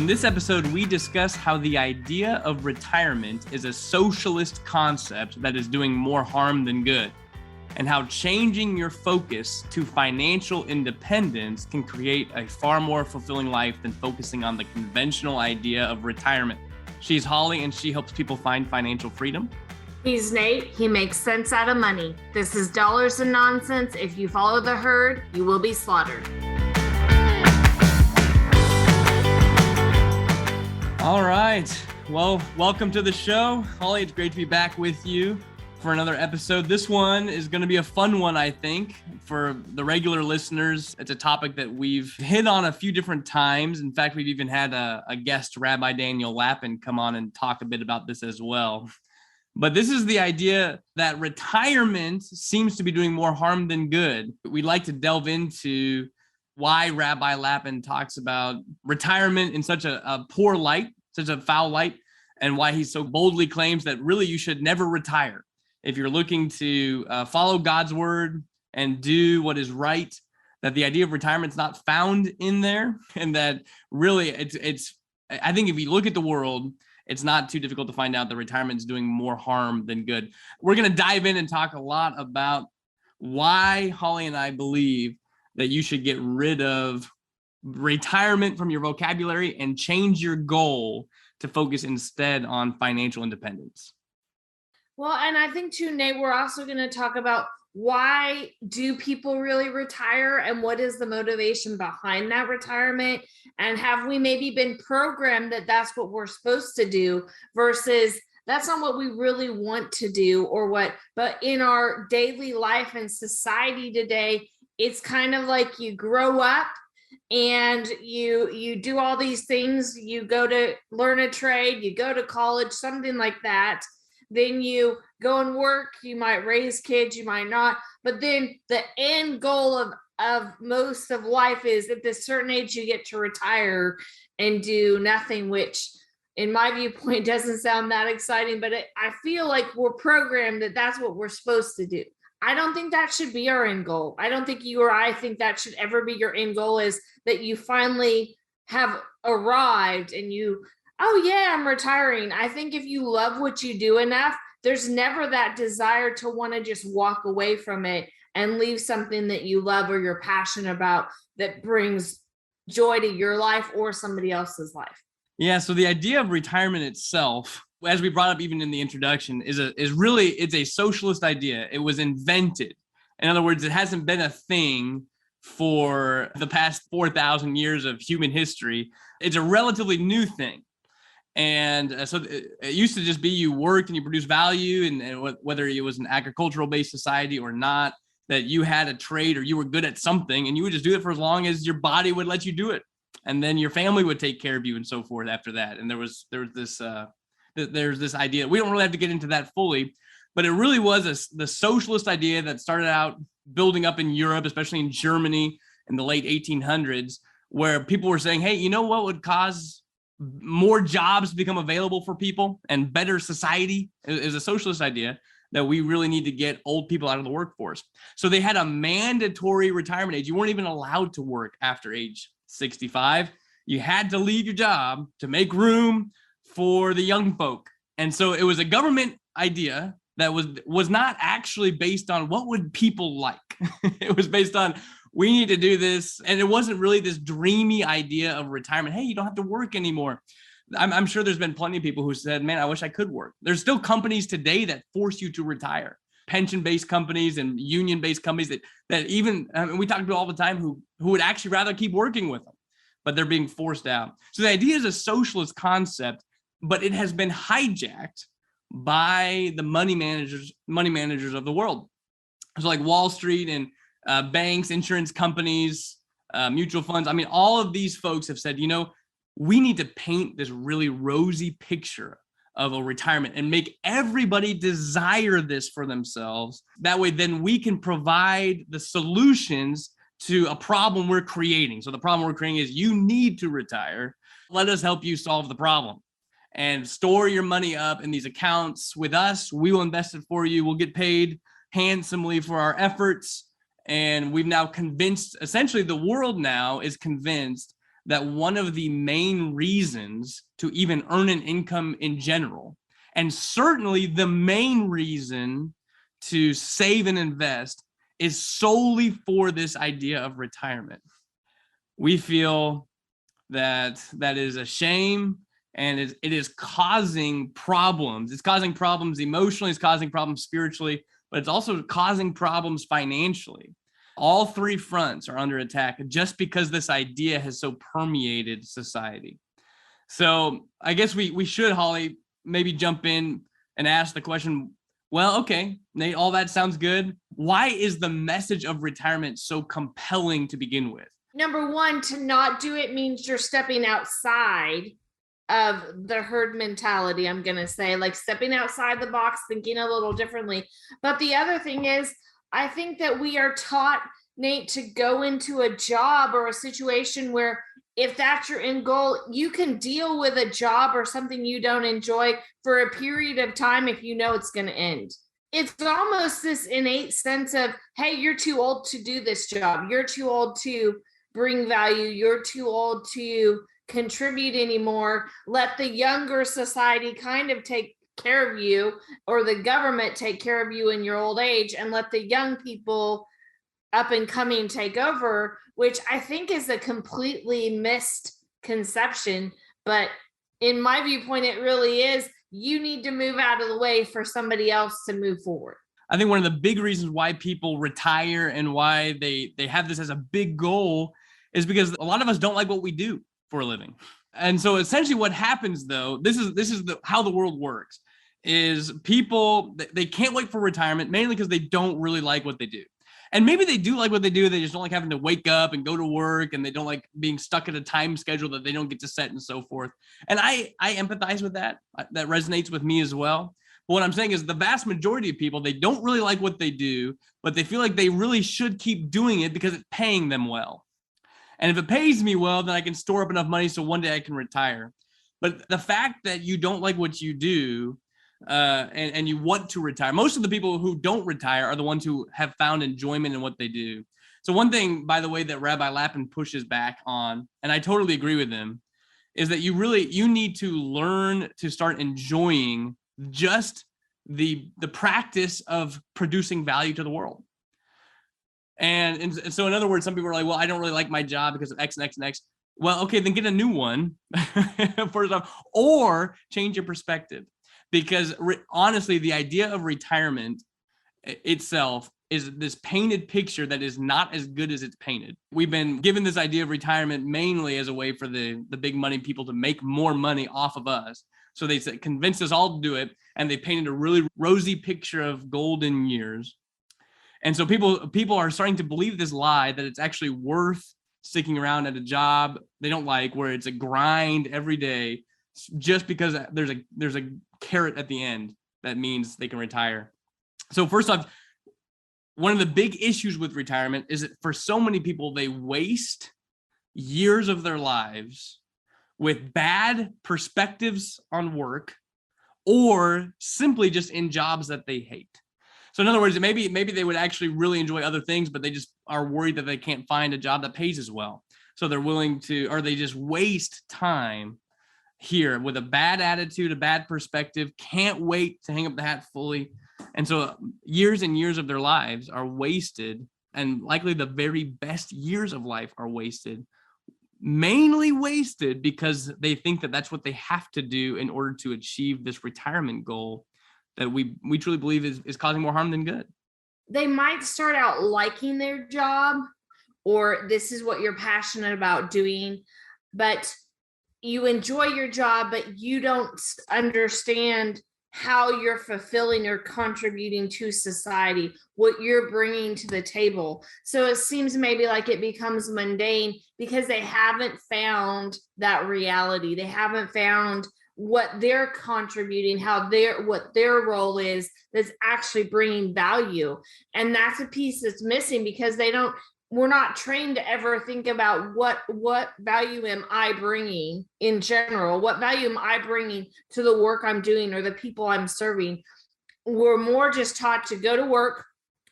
In this episode, we discuss how the idea of retirement is a socialist concept that is doing more harm than good, and how changing your focus to financial independence can create a far more fulfilling life than focusing on the conventional idea of retirement. She's Holly, and she helps people find financial freedom. He's Nate. He makes sense out of money. This is Dollars and Nonsense. If you follow the herd, you will be slaughtered. All right. Well, welcome to the show. Holly, it's great to be back with you for another episode. This one is going to be a fun one, I think, for the regular listeners. It's a topic that we've hit on a few different times. In fact, we've even had a guest, Rabbi Daniel Lappin, come on and talk a bit about this as well. But this is the idea that retirement seems to be doing more harm than good. We'd like to delve into why Rabbi Lappin talks about retirement in such a poor light, such a foul light, and why he so boldly claims that really you should never retire. If you're looking to follow God's word and do what is right, that the idea of retirement is not found in there, and that really it's I think if you look at the world, it's not too difficult to find out that retirement is doing more harm than good. We're going to dive in and talk a lot about why Holly and I believe that you should get rid of retirement from your vocabulary and change your goal to focus instead on financial independence. Well, and I think too, Nate, we're also going to talk about why do people really retire and what is the motivation behind that retirement? And have we maybe been programmed that that's what we're supposed to do versus that's not what we really want to do or what, but in our daily life and society today, it's kind of like you grow up and you do all these things. You go to learn a trade, you go to college, something like that. Then you go and work, you might raise kids, you might not. But then the end goal of most of life is at this certain age, you get to retire and do nothing, which in my viewpoint doesn't sound that exciting. But I feel like we're programmed that that's what we're supposed to do. I don't think that should be our end goal. I don't think you or I think that should ever be your end goal, is that you finally have arrived and you, oh yeah, I'm retiring. I think if you love what you do enough, there's never that desire to want to just walk away from it and leave something that you love or you're passionate about that brings joy to your life or somebody else's life. Yeah, so the idea of retirement itself, as we brought up even in the introduction, is a socialist idea. It was invented. In other words, it hasn't been a thing for the past 4,000 years of human history. It's a relatively new thing. And so it used to just be you worked and you produce value, and whether it was an agricultural-based society or not, that you had a trade or you were good at something, and you would just do it for as long as your body would let you do it. And then your family would take care of you and so forth after that. And there's this idea. We don't really have to get into that fully, but it really was the socialist idea that started out building up in Europe, especially in Germany in the late 1800s, where people were saying, hey, you know what would cause more jobs to become available for people and better society? Is a socialist idea that we really need to get old people out of the workforce. So they had a mandatory retirement age. You weren't even allowed to work after age 65. You had to leave your job to make room for the young folk. And so it was a government idea that was not actually based on what would people like. It was based on, we need to do this. And it wasn't really this dreamy idea of retirement. Hey, you don't have to work anymore. I'm sure there's been plenty of people who said, man, I wish I could work. There's still companies today that force you to retire. Pension-based companies and union-based companies that even, we talk to all the time, who would actually rather keep working with them, but they're being forced out. So the idea is a socialist concept, but it has been hijacked by the money managers of the world. So like Wall Street and banks, insurance companies, mutual funds. I mean, all of these folks have said, we need to paint this really rosy picture of a retirement and make everybody desire this for themselves. That way, then we can provide the solutions to a problem we're creating. So the problem we're creating is you need to retire. Let us help you solve the problem and store your money up in these accounts with us. We will invest it for you. We'll get paid handsomely for our efforts. And we've now convinced, essentially the world now is convinced that one of the main reasons to even earn an income in general, and certainly the main reason to save and invest, is solely for this idea of retirement. We feel that that is a shame, and it is causing problems. It's causing problems emotionally, it's causing problems spiritually, but it's also causing problems financially. All three fronts are under attack just because this idea has so permeated society. So I guess we should, Holly, maybe jump in and ask the question, well, okay, Nate, all that sounds good. Why is the message of retirement so compelling to begin with? Number one, to not do it means you're stepping outside of the herd mentality, I'm going to say, like stepping outside the box, thinking a little differently. But the other thing is, I think that we are taught, Nate, to go into a job or a situation where if that's your end goal, you can deal with a job or something you don't enjoy for a period of time if you know it's going to end. It's almost this innate sense of, hey, you're too old to do this job. You're too old to bring value. You're too old to contribute anymore. Let the younger society kind of take care of you, or the government take care of you in your old age, and let the young people up and coming take over, which I think is a completely missed conception. But in my viewpoint, it really is. You need to move out of the way for somebody else to move forward. I think one of the big reasons why people retire and why they have this as a big goal is because a lot of us don't like what we do for a living. And so essentially what happens, though, this is how the world works, is people, they can't wait for retirement, mainly because they don't really like what they do. And maybe they do like what they do. They just don't like having to wake up and go to work, and they don't like being stuck at a time schedule that they don't get to set and so forth. And I empathize with that. That resonates with me as well. But what I'm saying is the vast majority of people, they don't really like what they do, but they feel like they really should keep doing it because it's paying them well. And if it pays me well, then I can store up enough money so one day I can retire. But the fact that you don't like what you do, and you want to retire, most of the people who don't retire are the ones who have found enjoyment in what they do. So one thing, by the way, that Rabbi Lappin pushes back on, and I totally agree with him, is that you need to learn to start enjoying just the practice of producing value to the world. And so in other words, some people are like, well, I don't really like my job because of X and X and X. Well, okay, then get a new one first off, or change your perspective. Because honestly, the idea of retirement itself is this painted picture that is not as good as it's painted. We've been given this idea of retirement mainly as a way for the big money people to make more money off of us. So they convinced us all to do it, and they painted a really rosy picture of golden years. And so people are starting to believe this lie that it's actually worth sticking around at a job they don't like, where it's a grind every day, just because there's a carrot at the end that means they can retire. So first off, one of the big issues with retirement is that for so many people, they waste years of their lives with bad perspectives on work, or simply just in jobs that they hate. So in other words, maybe they would actually really enjoy other things, but they just are worried that they can't find a job that pays as well. So they're willing to, or they just waste time here with a bad attitude, a bad perspective, can't wait to hang up the hat fully. And so years and years of their lives are wasted, and likely the very best years of life are wasted, mainly wasted because they think that that's what they have to do in order to achieve this retirement goal that we truly believe is causing more harm than good. They might start out liking their job, or this is what you're passionate about doing, but you enjoy your job, but you don't understand how you're fulfilling or contributing to society, what you're bringing to the table. So it seems maybe like it becomes mundane because they haven't found that reality. They haven't found what they're contributing, what their role is that's actually bringing value. And that's a piece that's missing because we're not trained to ever think about what value am I bringing in general? What value am I bringing to the work I'm doing or the people I'm serving? We're more just taught to go to work,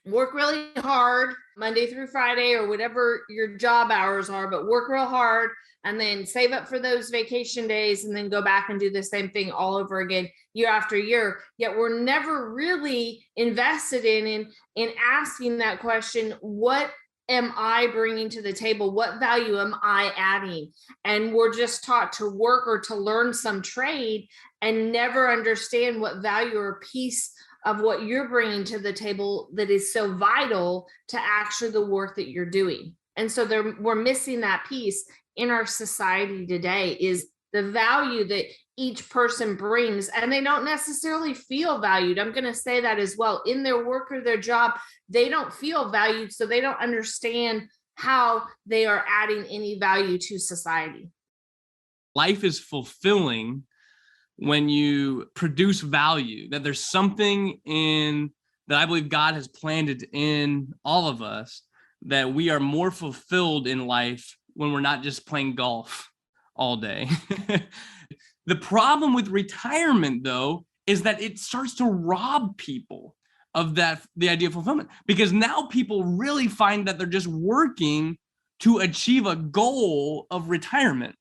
work really hard Monday through Friday or whatever your job hours are, but work real hard and then save up for those vacation days and then go back and do the same thing all over again year after year. Yet we're never really invested in asking that question, what am I bringing to the table? What value am I adding? And we're just taught to work or to learn some trade and never understand what value or piece of what you're bringing to the table that is so vital to actually the work that you're doing. And so we're missing that piece in our society today, is the value that each person brings, and they don't necessarily feel valued. I'm going to say that as well. In their work or their job, they don't feel valued, so they don't understand how they are adding any value to society. Life is fulfilling when you produce value, that there's something in that I believe God has planted in all of us, that we are more fulfilled in life when we're not just playing golf all day. The problem with retirement, though, is that it starts to rob people of the idea of fulfillment, because now people really find that they're just working to achieve a goal of retirement.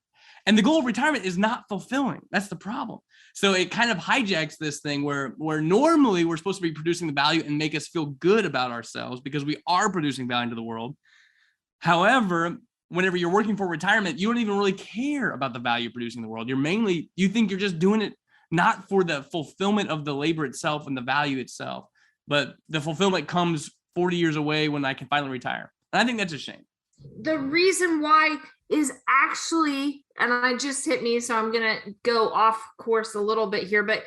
And the goal of retirement is not fulfilling. That's the problem. So it kind of hijacks this thing where normally we're supposed to be producing the value and make us feel good about ourselves because we are producing value to the world. However, whenever you're working for retirement, you don't even really care about the value producing in the world. You think you're just doing it not for the fulfillment of the labor itself and the value itself, but the fulfillment comes 40 years away when I can finally retire. And I think that's a shame. The reason why is actually, and I just hit me, so I'm going to go off course a little bit here, but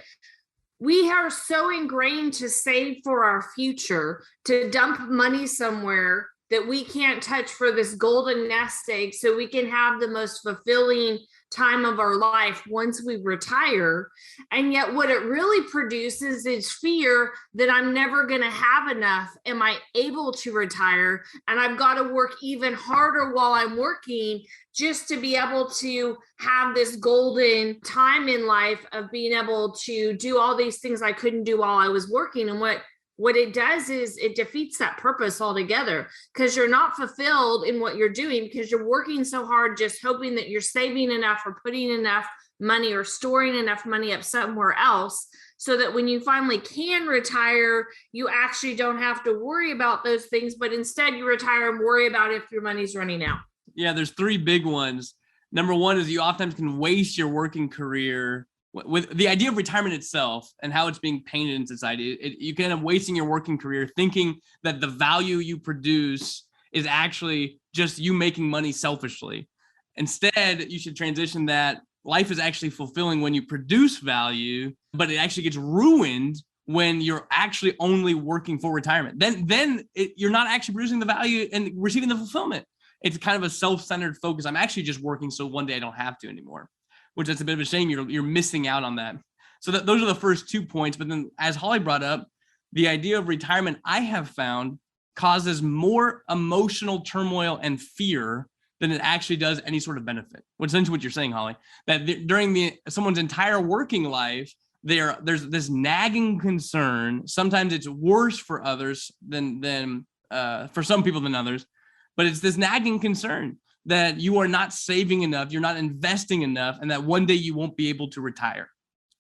we are so ingrained to save for our future, to dump money somewhere that we can't touch for this golden nest egg, so we can have the most fulfilling time of our life once we retire. And yet what it really produces is fear that I'm never going to have enough. Am I able to retire? And I've got to work even harder while I'm working just to be able to have this golden time in life of being able to do all these things I couldn't do while I was working. And what it does is it defeats that purpose altogether, because you're not fulfilled in what you're doing, because you're working so hard just hoping that you're saving enough or putting enough money or storing enough money up somewhere else, so that when you finally can retire, you actually don't have to worry about those things, but instead you retire and worry about if your money's running out. Yeah, there's three big ones. Number one is you oftentimes can waste your working career with the idea of retirement itself and how it's being painted in society. You can end up wasting your working career thinking that the value you produce is actually just you making money selfishly. Instead, you should transition that life is actually fulfilling when you produce value, but it actually gets ruined when you're actually only working for retirement. Then you're not actually producing the value and receiving the fulfillment. It's kind of a self-centered focus. I'm actually just working so one day I don't have to anymore, which is a bit of a shame. You're missing out on that. So those are the first 2 points. But then, as Holly brought up, the idea of retirement, I have found, causes more emotional turmoil and fear than it actually does any sort of benefit. Which is essentially what you're saying, Holly, that during someone's entire working life, there's this nagging concern. Sometimes it's worse for others than for some people than others, but it's this nagging concern that you are not saving enough, you're not investing enough, and that one day you won't be able to retire.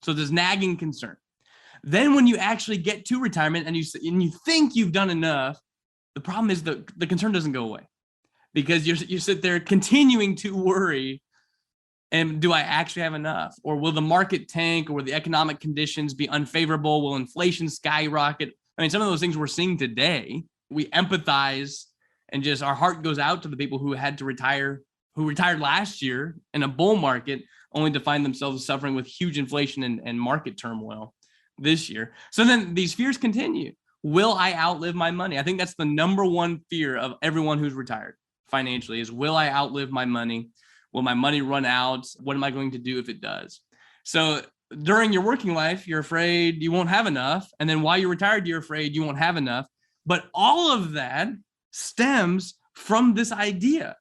So there's nagging concern. Then when you actually get to retirement and you think you've done enough, the problem is the concern doesn't go away, because you sit there continuing to worry, and do I actually have enough? Or will the market tank? Or will the economic conditions be unfavorable? Will inflation skyrocket? I mean, some of those things we're seeing today, we empathize, and just our heart goes out to the people who had to retire, who retired last year in a bull market, only to find themselves suffering with huge inflation and market turmoil this year. So then these fears continue. Will I outlive my money? I think that's the number one fear of everyone who's retired financially, is will I outlive my money? Will my money run out? What am I going to do if it does? So during your working life, you're afraid you won't have enough. And then while you're retired, you're afraid you won't have enough. But all of that stems from this idea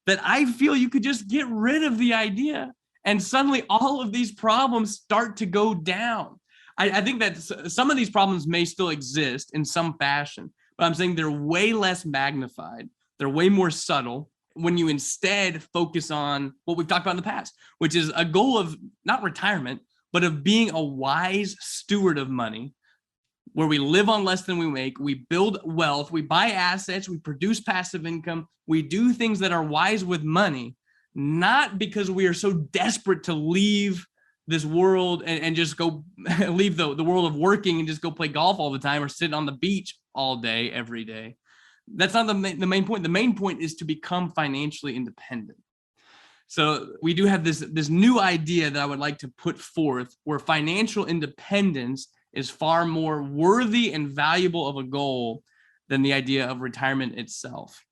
that I feel you could just get rid of the idea, and suddenly all of these problems start to go down. I think that some of these problems may still exist in some fashion, but I'm saying they're way less magnified. They're way more subtle when you instead focus on what we've talked about in the past, which is a goal of not retirement, but of being a wise steward of money, where we live on less than we make, we build wealth, we buy assets, we produce passive income, we do things that are wise with money, not because we are so desperate to leave this world and just go leave the world of working and just go play golf all the time or sit on the beach all day, every day. That's not the main point. The main point is to become financially independent. So we do have this new idea that I would like to put forth, where financial independence is far more worthy and valuable of a goal than the idea of retirement itself.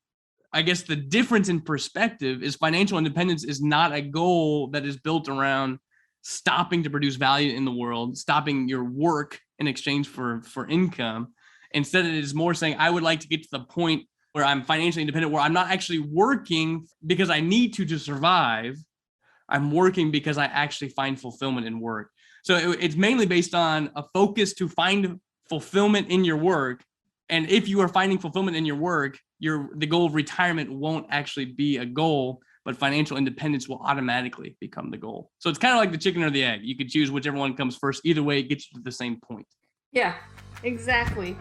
I guess the difference in perspective is financial independence is not a goal that is built around stopping to produce value in the world, stopping your work in exchange for income. Instead, it is more saying, I would like to get to the point where I'm financially independent, where I'm not actually working because I need to survive. I'm working because I actually find fulfillment in work. So it's mainly based on a focus to find fulfillment in your work. And if you are finding fulfillment in your work, the goal of retirement won't actually be a goal, but financial independence will automatically become the goal. So it's kind of like the chicken or the egg. You could choose whichever one comes first. Either way, it gets you to the same point. Yeah, exactly.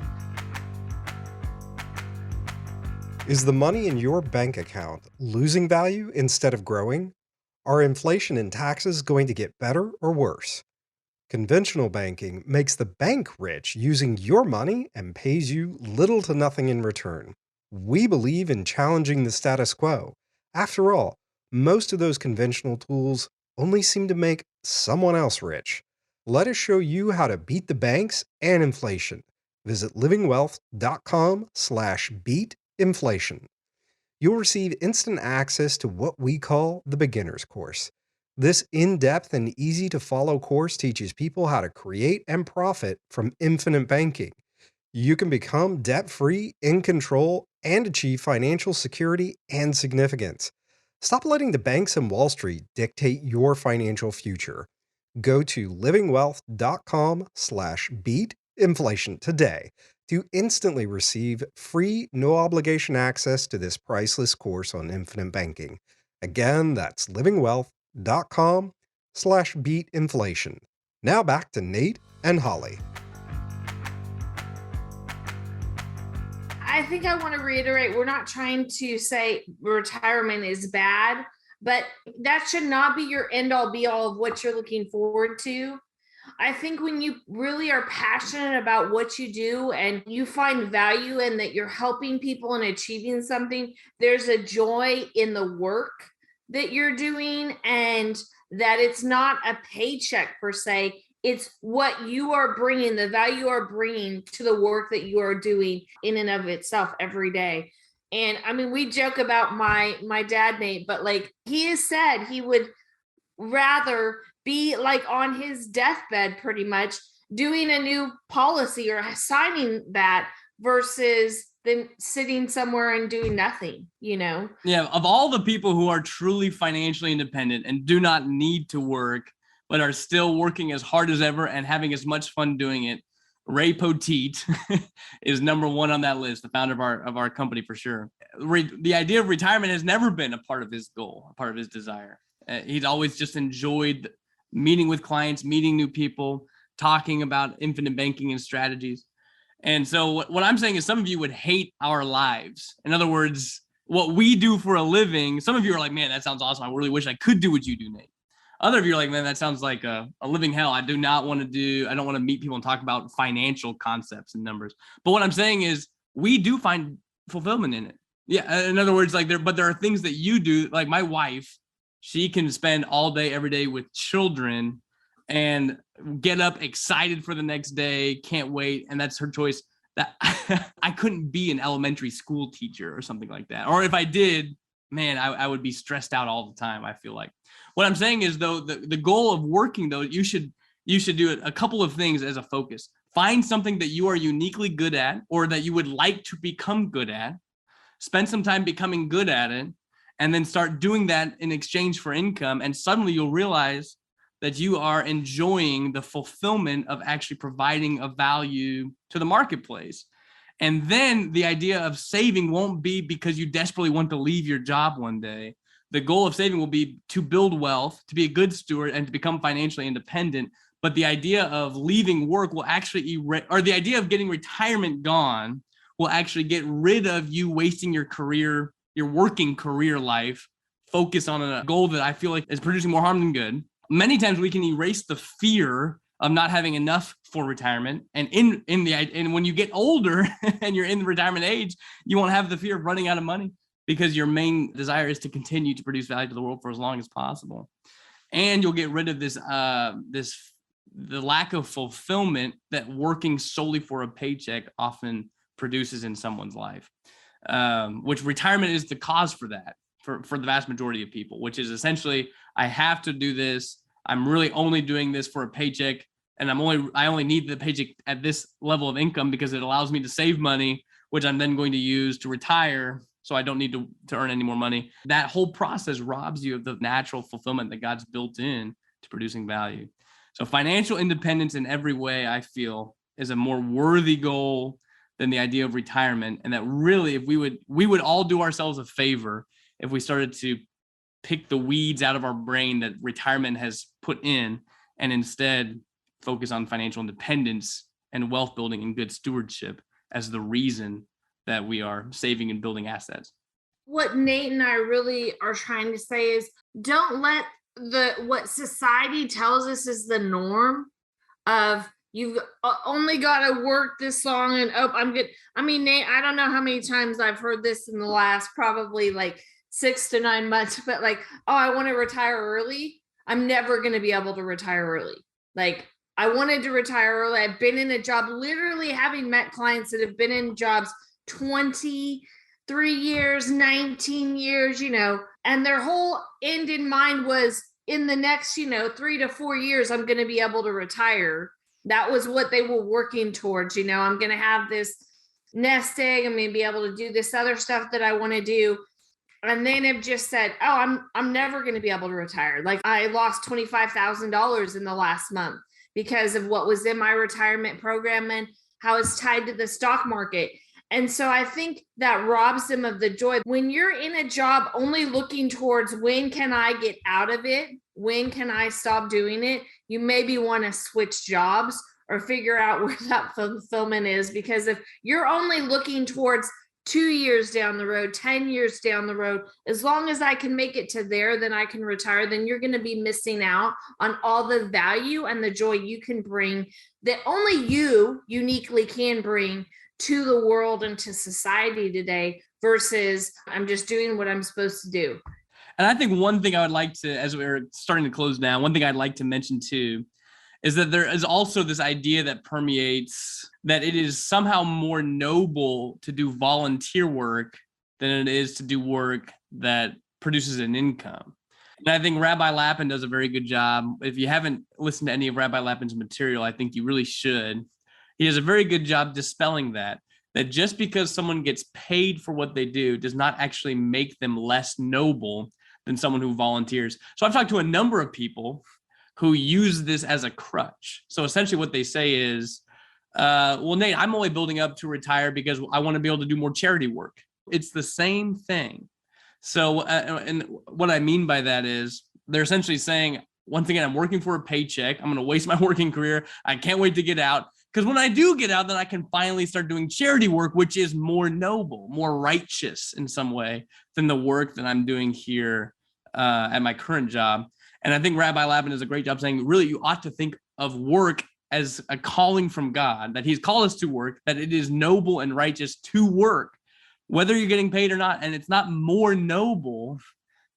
Is the money in your bank account losing value instead of growing? Are inflation and taxes going to get better or worse? Conventional banking makes the bank rich using your money and pays you little to nothing in return. We believe in challenging the status quo. After all, most of those conventional tools only seem to make someone else rich. Let us show you how to beat the banks and inflation. Visit livingwealth.com/beatinflation. You'll receive instant access to what we call the beginner's course. This in-depth and easy-to-follow course teaches people how to create and profit from infinite banking. You can become debt-free, in control, and achieve financial security and significance. Stop letting the banks and Wall Street dictate your financial future. Go to livingwealth.com/beatinflation today to instantly receive free, no-obligation access to this priceless course on infinite banking. Again, that's livingwealth.com/beatinflation. Now back to Nate and Holly. I think I want to reiterate, we're not trying to say retirement is bad, but that should not be your end all be all of what you're looking forward to. I think when you really are passionate about what you do and you find value in that you're helping people and achieving something, there's a joy in the work that you're doing, and that it's not a paycheck per se. It's what you are bringing, the value you are bringing to the work that you are doing in and of itself every day. And I mean, we joke about my dad, Nate, but like he has said he would rather be like on his deathbed pretty much doing a new policy or signing that versus than sitting somewhere and doing nothing, you know? Yeah, of all the people who are truly financially independent and do not need to work, but are still working as hard as ever and having as much fun doing it, Ray Poteet is number one on that list, the founder of our company for sure. The idea of retirement has never been a part of his goal, a part of his desire. He's always just enjoyed meeting with clients, meeting new people, talking about infinite banking and strategies. And so what I'm saying is some of you would hate our lives. In other words, what we do for a living, some of you are like, man, that sounds awesome. I really wish I could do what you do, Nate. Other of you are like, man, that sounds like a living hell. I don't want to meet people and talk about financial concepts and numbers. But what I'm saying is we do find fulfillment in it. Yeah. In other words, but there are things that you do, like my wife, she can spend all day, every day with children and get up excited for the next day, can't wait. And that's her choice. That I couldn't be an elementary school teacher or something like that. Or if I did, man, I would be stressed out all the time, I feel like. What I'm saying is, though, the goal of working, though, you should do a couple of things as a focus. Find something that you are uniquely good at or that you would like to become good at. Spend some time becoming good at it, and then start doing that in exchange for income. And suddenly you'll realize that you are enjoying the fulfillment of actually providing a value to the marketplace. And then the idea of saving won't be because you desperately want to leave your job one day. The goal of saving will be to build wealth, to be a good steward, and to become financially independent. But the idea of leaving work will actually or the idea of getting retirement gone will actually get rid of you wasting your career, your working career life, focus on a goal that I feel like is producing more harm than good. Many times we can erase the fear of not having enough for retirement. And and when you get older and you're in the retirement age, you won't have the fear of running out of money because your main desire is to continue to produce value to the world for as long as possible. And you'll get rid of the lack of fulfillment that working solely for a paycheck often produces in someone's life, which retirement is the cause for that, for the vast majority of people, which is essentially, I have to do this. I'm really only doing this for a paycheck. And I only need the paycheck at this level of income because it allows me to save money, which I'm then going to use to retire. So I don't need to earn any more money. That whole process robs you of the natural fulfillment that God's built in to producing value. So financial independence in every way, I feel, is a more worthy goal than the idea of retirement. And that really, if we would all do ourselves a favor if we started to pick the weeds out of our brain that retirement has put in, and instead focus on financial independence and wealth building and good stewardship as the reason that we are saving and building assets. What Nate and I really are trying to say is, don't let what society tells us is the norm of you've only got to work this long and I'm good. I mean, Nate, I don't know how many times I've heard this in the last probably like 6 to 9 months, but like, oh, I want to retire early. I'm never going to be able to retire early. Like, I wanted to retire early. I've been in a job, literally having met clients that have been in jobs 23 years, 19 years, and their whole end in mind was in the next, 3 to 4 years, I'm going to be able to retire. That was what they were working towards. I'm going to have this nest egg. I'm going to be able to do this other stuff that I want to do. And then have just said, oh, I'm never going to be able to retire. Like, I lost $25,000 in the last month because of what was in my retirement program and how it's tied to the stock market. And so I think that robs them of the joy. When you're in a job only looking towards when can I get out of it? When can I stop doing it? You maybe want to switch jobs or figure out where that fulfillment is. Because if you're only looking towards 2 years down the road, 10 years down the road, as long as I can make it to there, then I can retire, then you're going to be missing out on all the value and the joy you can bring that only you uniquely can bring to the world and to society today versus I'm just doing what I'm supposed to do. And I think one thing I would like to, as we're starting to close down, one thing I'd like to mention too, is that there is also this idea that permeates that it is somehow more noble to do volunteer work than it is to do work that produces an income. And I think Rabbi Lapin does a very good job. If you haven't listened to any of Rabbi Lapin's material, I think you really should. He does a very good job dispelling that just because someone gets paid for what they do does not actually make them less noble than someone who volunteers. So I've talked to a number of people who use this as a crutch. So essentially what they say is, well, Nate, I'm only building up to retire because I want to be able to do more charity work. It's the same thing. So, and what I mean by that is they're essentially saying, once again, I'm working for a paycheck. I'm going to waste my working career. I can't wait to get out. Because when I do get out, then I can finally start doing charity work, which is more noble, more righteous in some way than the work that I'm doing here at my current job. And I think Rabbi Lapin does a great job saying, really, you ought to think of work as a calling from God, that he's called us to work, that it is noble and righteous to work, whether you're getting paid or not. And it's not more noble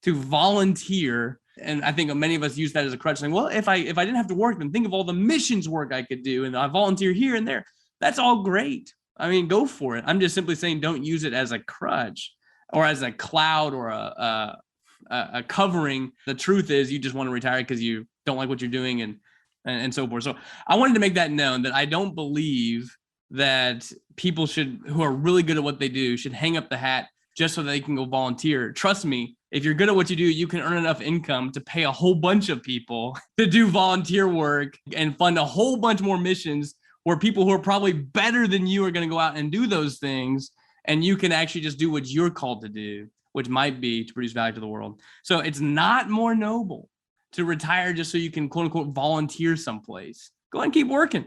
to volunteer. And I think many of us use that as a crutch, saying, well, if I didn't have to work, then think of all the missions work I could do, and I volunteer here and there. That's all great. I mean, go for it. I'm just simply saying, don't use it as a crutch or as a cloud or a covering. The truth is, you just want to retire because you don't like what you're doing and so forth. So I wanted to make that known, that I don't believe that people who are really good at what they do should hang up the hat just so they can go volunteer. Trust me, if you're good at what you do, you can earn enough income to pay a whole bunch of people to do volunteer work and fund a whole bunch more missions where people who are probably better than you are going to go out and do those things, and you can actually just do what you're called to do, which might be to produce value to the world. So it's not more noble to retire just so you can, quote unquote, volunteer someplace. Go ahead and keep working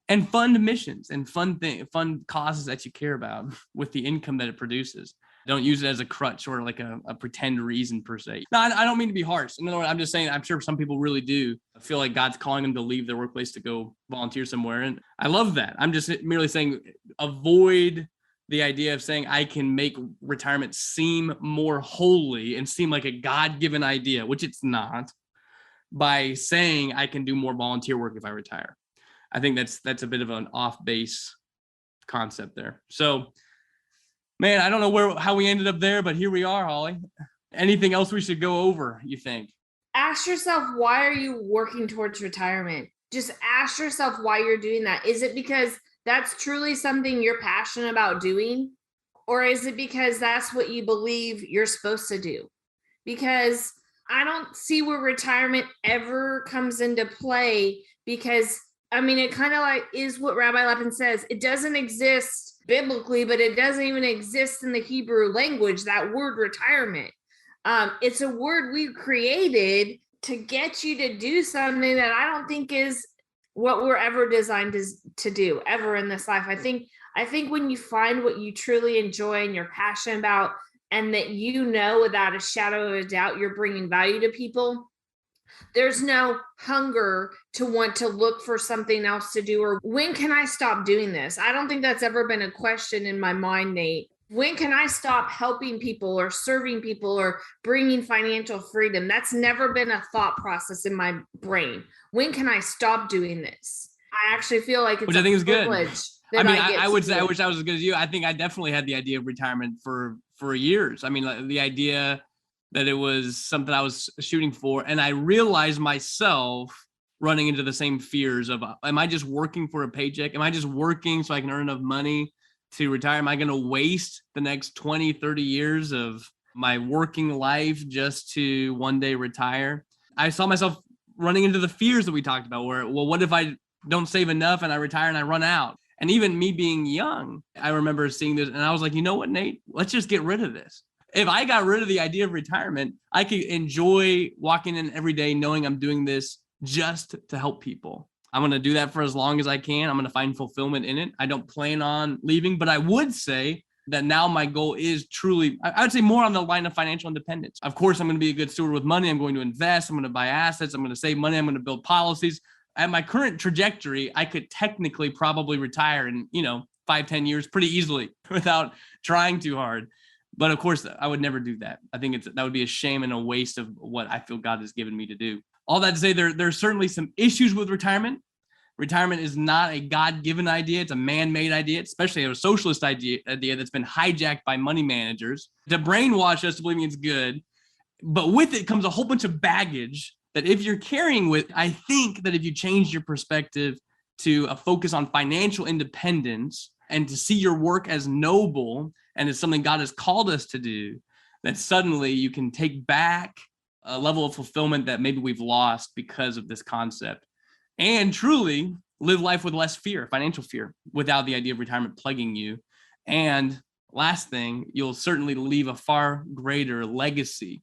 and fund missions and fund causes that you care about with the income that it produces. Don't use it as a crutch or like a pretend reason per se. No, I don't mean to be harsh. In other words, I'm just saying, I'm sure some people really do feel like God's calling them to leave their workplace to go volunteer somewhere. And I love that. I'm just merely saying, avoid the idea of saying I can make retirement seem more holy and seem like a God-given idea, which it's not, by saying I can do more volunteer work if I retire. I think that's a bit of an off-base concept there. So, man, I don't know how we ended up there, but here we are, Holly. Anything else we should go over, you think? Ask yourself, why are you working towards retirement? Just ask yourself why you're doing that. Is it because that's truly something you're passionate about doing? Or is it because that's what you believe you're supposed to do? Because I don't see where retirement ever comes into play, because I mean, it kind of like is what Rabbi Lepin says. It doesn't exist biblically, but it doesn't even exist in the Hebrew language, that word retirement. It's a word we created to get you to do something that I don't think is what we're ever designed to do ever in this life. I think when you find what you truly enjoy and you're passionate about, and that you know without a shadow of a doubt you're bringing value to people, there's no hunger to want to look for something else to do, or when can I stop doing this? I don't think that's ever been a question in my mind, Nate. When can I stop helping people or serving people or bringing financial freedom? That's never been a thought process in my brain. When can I stop doing this? I actually feel like it's which I think is good. I mean, I would say I wish I was as good as you. I think I definitely had the idea of retirement for years. I mean, like, the idea that it was something I was shooting for. And I realized myself running into the same fears of, am I just working for a paycheck? Am I just working so I can earn enough money to retire? Am I going to waste the next 20, 30 years of my working life just to one day retire? I saw myself running into the fears that we talked about, where, well, what if I don't save enough and I retire and I run out? And even me being young, I remember seeing this and I was like, you know what, Nate, let's just get rid of this. If I got rid of the idea of retirement, I could enjoy walking in every day knowing I'm doing this just to help people. I'm going to do that for as long as I can. I'm going to find fulfillment in it. I don't plan on leaving, but I would say that now my goal is truly, I would say, more on the line of financial independence. Of course, I'm going to be a good steward with money. I'm going to invest. I'm going to buy assets. I'm going to save money. I'm going to build policies. At my current trajectory, I could technically probably retire in, 5-10 years pretty easily without trying too hard. But of course, I would never do that. I think that would be a shame and a waste of what I feel God has given me to do. All that to say, there's certainly some issues with retirement. Retirement is not a God-given idea. It's a man-made idea, especially a socialist idea that's been hijacked by money managers to brainwash us to believing it's good. But with it comes a whole bunch of baggage that if you're carrying with, I think that if you change your perspective to a focus on financial independence and to see your work as noble and as something God has called us to do, that suddenly you can take back a level of fulfillment that maybe we've lost because of this concept, and truly live life with less fear, financial fear, without the idea of retirement plaguing you. And last thing, you'll certainly leave a far greater legacy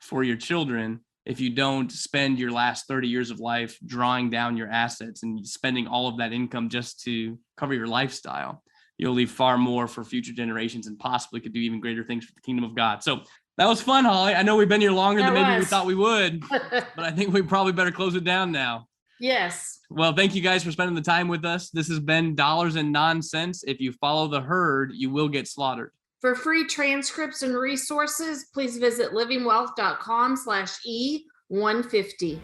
for your children if you don't spend your last 30 years of life drawing down your assets and spending all of that income just to cover your lifestyle. You'll leave far more for future generations and possibly could do even greater things for the kingdom of God. So that was fun, Holly. I know we've been here longer than maybe we thought we would, but I think we probably better close it down now. Yes. Well, thank you guys for spending the time with us. This has been Dollars and Nonsense. If you follow the herd, you will get slaughtered. For free transcripts and resources, please visit livingwealth.com/E150.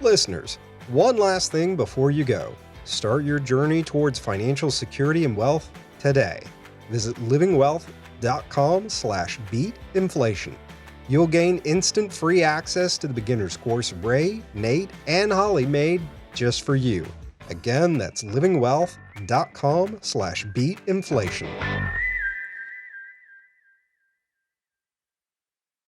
Listeners, one last thing before you go. Start your journey towards financial security and wealth today. Visit livingwealth.com/beatinflation. You'll gain instant free access to the beginner's course Ray, Nate, and Holly made just for you. Again, that's livingwealth.com/beatinflation.